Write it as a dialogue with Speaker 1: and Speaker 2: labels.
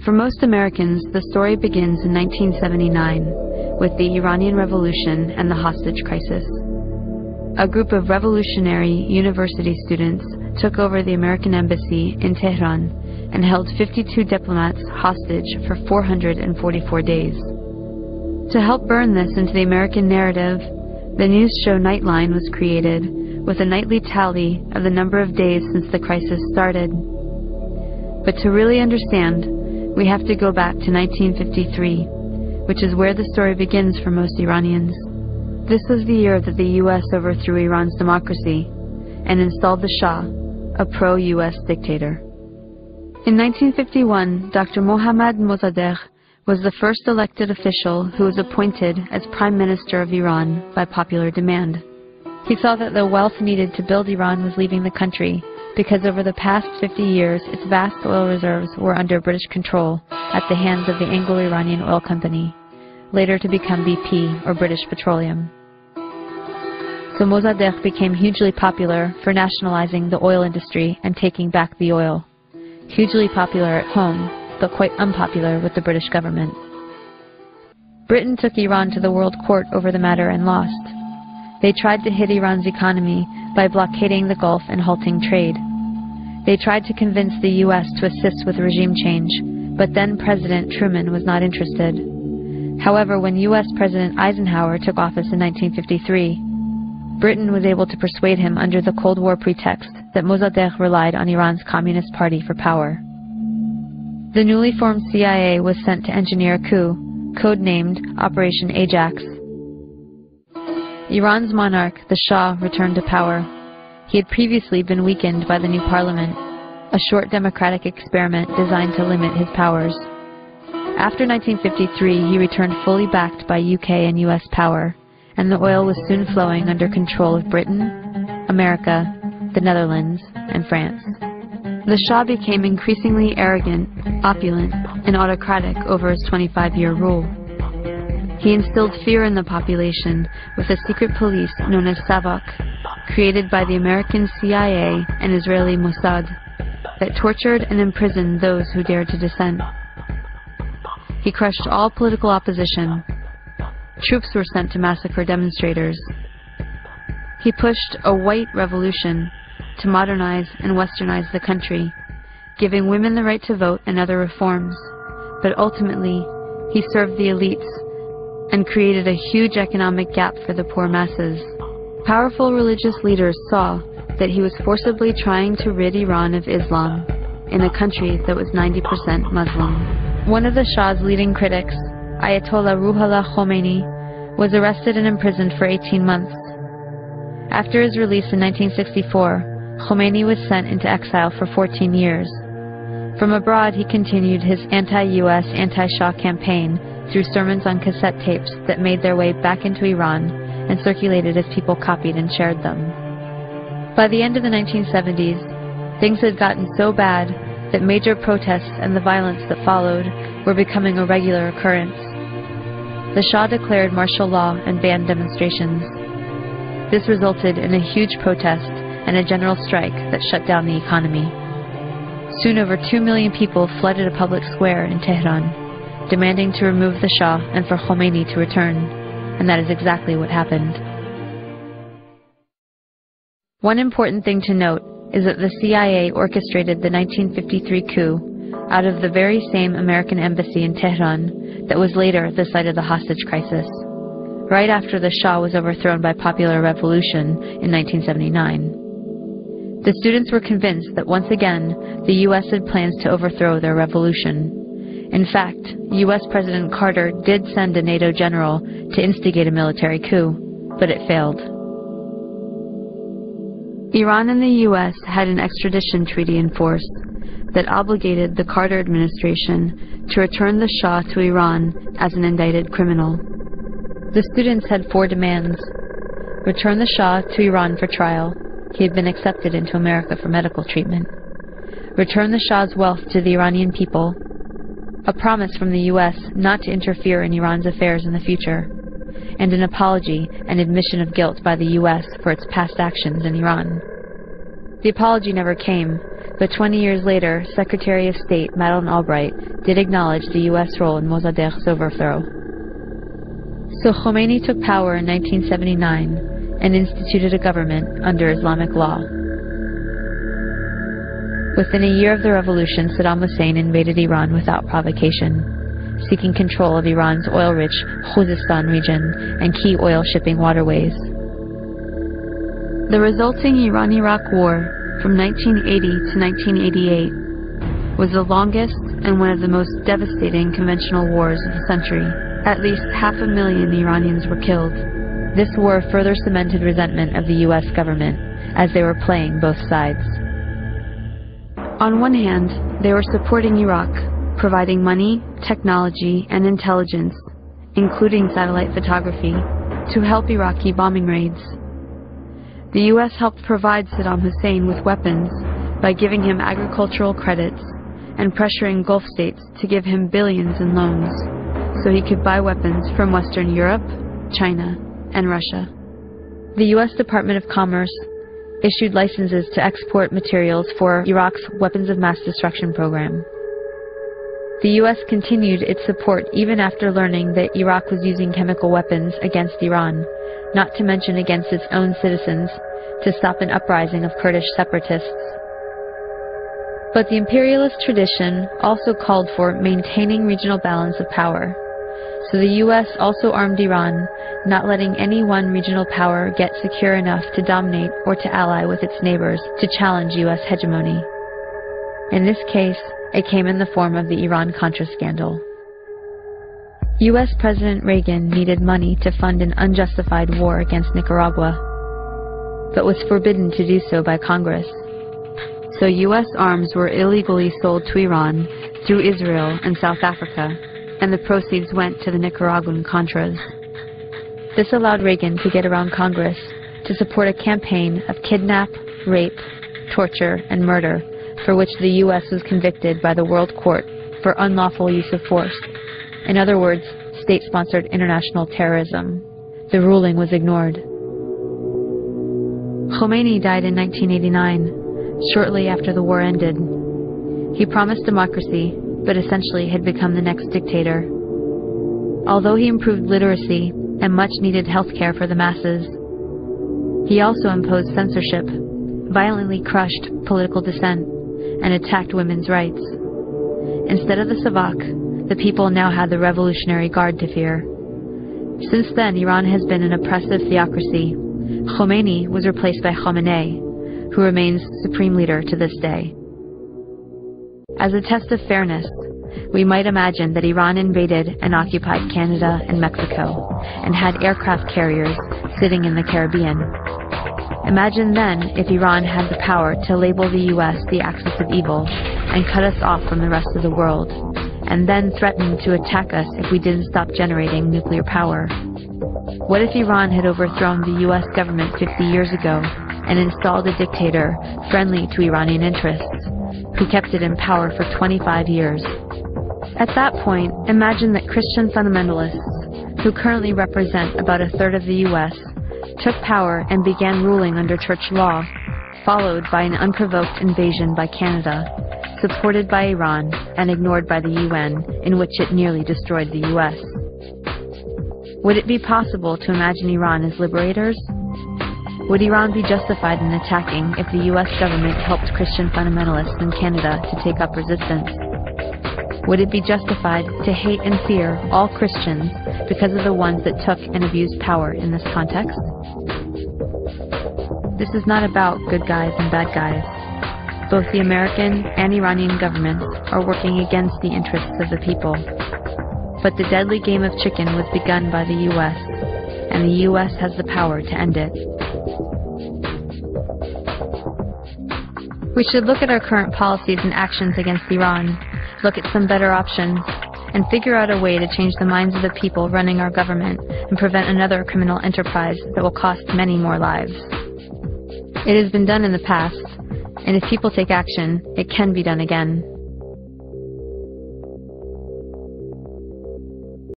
Speaker 1: For most Americans, the story begins in 1979 with the Iranian Revolution and the hostage crisis. A group of revolutionary university students took over the American embassy in Tehran and held 52 diplomats hostage for 444 days. To help burn this into the American narrative, the news show Nightline was created with a nightly tally of the number of days since the crisis started. But to really understand, we have to go back to 1953, which is where the story begins for most Iranians. This was the year that the U.S. overthrew Iran's democracy and installed the Shah, a pro-U.S. dictator. In 1951, Dr. Mohammad Mossadegh was the first elected official who was appointed as Prime Minister of Iran by popular demand. He saw that the wealth needed to build Iran was leaving the country, because over the past 50 years, its vast oil reserves were under British control at the hands of the Anglo-Iranian Oil Company, later to become BP, or British Petroleum. So Mossadegh became hugely popular for nationalizing the oil industry and taking back the oil. Hugely popular at home, but quite unpopular with the British government. Britain took Iran to the World Court over the matter and lost. They tried to hit Iran's economy by blockading the Gulf and halting trade. They tried to convince the U.S. to assist with regime change, but then President Truman was not interested. However, when U.S. President Eisenhower took office in 1953, Britain was able to persuade him under the Cold War pretext that Mossadegh relied on Iran's Communist Party for power. The newly formed CIA was sent to engineer a coup, codenamed Operation Ajax. Iran's monarch, the Shah, returned to power. He had previously been weakened by the new parliament, a short democratic experiment designed to limit his powers. After 1953, he returned fully backed by UK and US power, and the oil was soon flowing under control of Britain, America, the Netherlands, and France. The Shah became increasingly arrogant, opulent, and autocratic over his 25-year rule. He instilled fear in the population with a secret police known as Savak, created by the American CIA and Israeli Mossad, that tortured and imprisoned those who dared to dissent. He crushed all political opposition. Troops were sent to massacre demonstrators. He pushed a white revolution to modernize and westernize the country, giving women the right to vote and other reforms. But ultimately, he served the elites and created a huge economic gap for the poor masses. Powerful religious leaders saw that he was forcibly trying to rid Iran of Islam in a country that was 90% Muslim. One of the Shah's leading critics, Ayatollah Ruhollah Khomeini, was arrested and imprisoned for 18 months. After his release in 1964, Khomeini was sent into exile for 14 years. From abroad, he continued his anti-US, anti-Shah campaign through sermons on cassette tapes that made their way back into Iran and circulated as people copied and shared them. By the end of the 1970s, things had gotten so bad that major protests and the violence that followed were becoming a regular occurrence. The Shah declared martial law and banned demonstrations. This resulted in a huge protest and a general strike that shut down the economy. Soon over 2 million people flooded a public square in Tehran, demanding to remove the Shah and for Khomeini to return, and that is exactly what happened. One important thing to note is that the CIA orchestrated the 1953 coup out of the very same American embassy in Tehran that was later the site of the hostage crisis, right after the Shah was overthrown by popular revolution in 1979. The students were convinced that once again the U.S. had plans to overthrow their revolution. In fact, U.S. President Carter did send a NATO general to instigate a military coup, but it failed. Iran and the U.S. had an extradition treaty in force that obligated the Carter administration to return the Shah to Iran as an indicted criminal. The students had 4 demands. Return the Shah to Iran for trial. He had been accepted into America for medical treatment. Return the Shah's wealth to the Iranian people. A promise from the U.S. not to interfere in Iran's affairs in the future. And an apology and admission of guilt by the U.S. for its past actions in Iran. The apology never came, But 20 years later, Secretary of State Madeleine Albright did acknowledge the U.S. role in Mossadegh's overthrow. So Khomeini took power in 1979 and instituted a government under Islamic law. Within a year of the revolution, Saddam Hussein invaded Iran without provocation, seeking control of Iran's oil-rich Khuzestan region and key oil shipping waterways. The resulting Iran-Iraq War from 1980 to 1988 was the longest and one of the most devastating conventional wars of the century. At least 500,000 Iranians were killed. This war further cemented resentment of the U.S. government as they were playing both sides. On one hand, they were supporting Iraq, providing money, technology, and intelligence, including satellite photography, to help Iraqi bombing raids. The U.S. helped provide Saddam Hussein with weapons by giving him agricultural credits and pressuring Gulf states to give him billions in loans so he could buy weapons from Western Europe, China, and Russia. The U.S. Department of Commerce issued licenses to export materials for Iraq's weapons of mass destruction program. The U.S. continued its support even after learning that Iraq was using chemical weapons against Iran, not to mention against its own citizens, to stop an uprising of Kurdish separatists. But the imperialist tradition also called for maintaining regional balance of power. So the U.S. also armed Iran, not letting any one regional power get secure enough to dominate or to ally with its neighbors to challenge U.S. hegemony. In this case, it came in the form of the Iran-Contra scandal. U.S. President Reagan needed money to fund an unjustified war against Nicaragua, but was forbidden to do so by Congress. So U.S. arms were illegally sold to Iran through Israel and South Africa, and the proceeds went to the Nicaraguan Contras. This allowed Reagan to get around Congress to support a campaign of kidnap, rape, torture, and murder for which the U.S. was convicted by the World Court for unlawful use of force. In other words, state-sponsored international terrorism. The ruling was ignored. Khomeini died in 1989, shortly after the war ended. He promised democracy, but essentially had become the next dictator. Although he improved literacy and much-needed health care for the masses, he also imposed censorship, violently crushed political dissent, and attacked women's rights. Instead of the Savak, the people now had the Revolutionary Guard to fear. Since then, Iran has been an oppressive theocracy. Khomeini was replaced by Khamenei, who remains supreme leader to this day. As a test of fairness, we might imagine that Iran invaded and occupied Canada and Mexico, and had aircraft carriers sitting in the Caribbean. Imagine then if Iran had the power to label the U.S. the axis of evil and cut us off from the rest of the world, and then threatened to attack us if we didn't stop generating nuclear power. What if Iran had overthrown the U.S. government 50 years ago and installed a dictator friendly to Iranian interests, who kept it in power for 25 years? At that point, imagine that Christian fundamentalists, who currently represent about a third of the U.S., took power and began ruling under church law, followed by an unprovoked invasion by Canada, supported by Iran and ignored by the UN, in which it nearly destroyed the U.S. Would it be possible to imagine Iran as liberators? Would Iran be justified in attacking if the U.S. government helped Christian fundamentalists in Canada to take up resistance? Would it be justified to hate and fear all Christians because of the ones that took and abused power in this context? This is not about good guys and bad guys. Both the American and Iranian governments are working against the interests of the people. But the deadly game of chicken was begun by the U.S., and the U.S. has the power to end it. We should look at our current policies and actions against Iran, look at some better options, and figure out a way to change the minds of the people running our government and prevent another criminal enterprise that will cost many more lives. It has been done in the past, and if people take action, it can be done again.